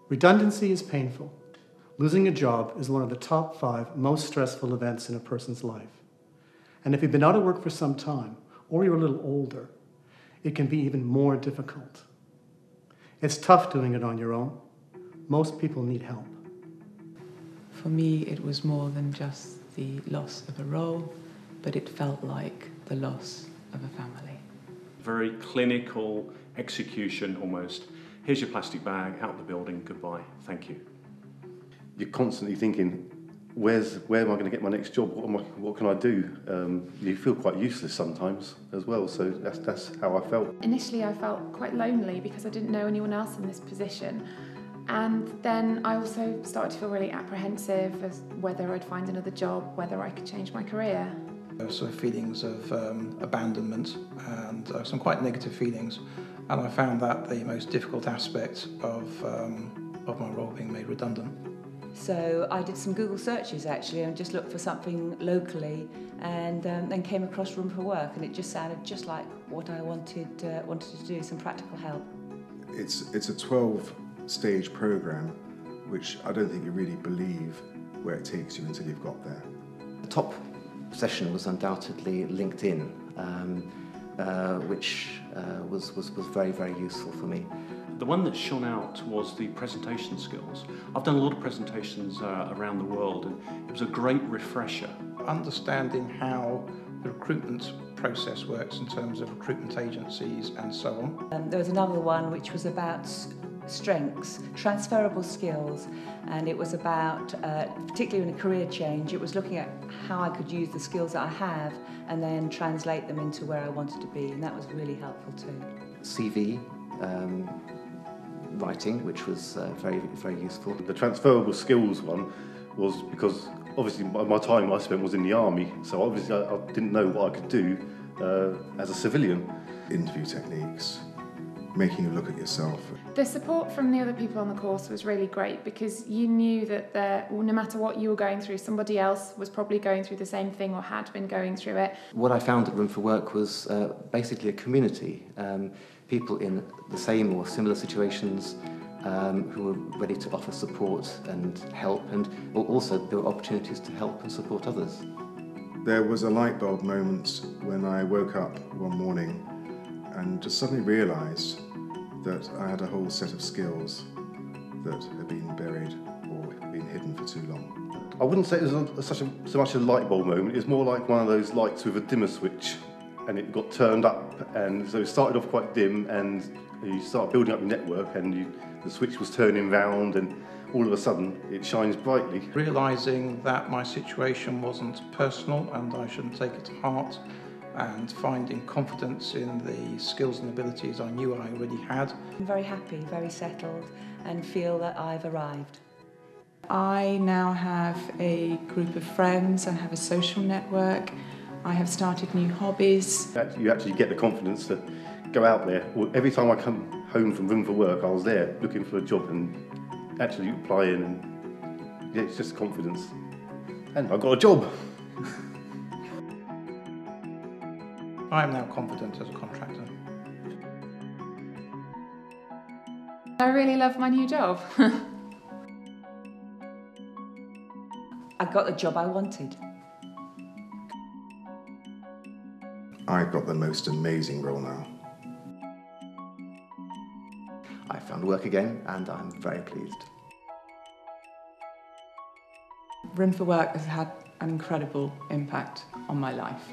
Redundancy is painful. Losing a job is one of the top 5 most stressful events in a person's life. And if you've been out of work for some time, or you're a little older, it can be even more difficult. It's tough doing it on your own. Most people need help. For me, it was more than just the loss of a role, but it felt like the loss of a family. Very clinical execution almost. Here's your plastic bag, out the building, goodbye, thank you. You're constantly thinking, where am I going to get my next job? What can I do? You feel quite useless sometimes as well, so that's how I felt. Initially I felt quite lonely because I didn't know anyone else in this position. And then I also started to feel really apprehensive as whether I'd find another job, whether I could change my career. There were some feelings of abandonment and some quite negative feelings, and I found that the most difficult aspect of my role being made redundant. So I did some Google searches actually and just looked for something locally, and then came across Room for Work, and it just sounded just like what I wanted to do, some practical help. It's a 12-stage programme, which I don't think you really believe where it takes you until you've got there. The top session was undoubtedly LinkedIn, which was very, very useful for me. The one that shone out was the presentation skills. I've done a lot of presentations around the world, and it was a great refresher. Understanding how the recruitment process works in terms of recruitment agencies and so on. There was another one which was about strengths, transferable skills, and it was about, particularly in a career change, it was looking at how I could use the skills that I have and then translate them into where I wanted to be, and that was really helpful too. CV writing, which was very, very useful. The transferable skills one was because obviously my time I spent was in the army, so obviously I didn't know what I could do as a civilian. Interview techniques, making you look at yourself. The support from the other people on the course was really great because you knew that no matter what you were going through, somebody else was probably going through the same thing or had been going through it. What I found at Room for Work was basically a community. People in the same or similar situations who were ready to offer support and help, and also there were opportunities to help and support others. There was a light bulb moment when I woke up one morning and just suddenly realised that I had a whole set of skills that had been buried or been hidden for too long. I wouldn't say it was so much a light bulb moment, it's more like one of those lights with a dimmer switch, and it got turned up, and so it started off quite dim, and you start building up your network, and the switch was turning round, and all of a sudden it shines brightly. Realising that my situation wasn't personal and I shouldn't take it to heart, and finding confidence in the skills and abilities I knew I already had. I'm very happy, very settled, and feel that I've arrived. I now have a group of friends, I have a social network, I have started new hobbies. You actually get the confidence to go out there. Every time I come home from Room for Work, I was there looking for a job and actually applying, and yeah, it's just confidence. And I got a job. I am now confident as a contractor. I really love my new job. I got the job I wanted. I've got the most amazing role now. I found work again, and I'm very pleased. Room for Work has had an incredible impact on my life.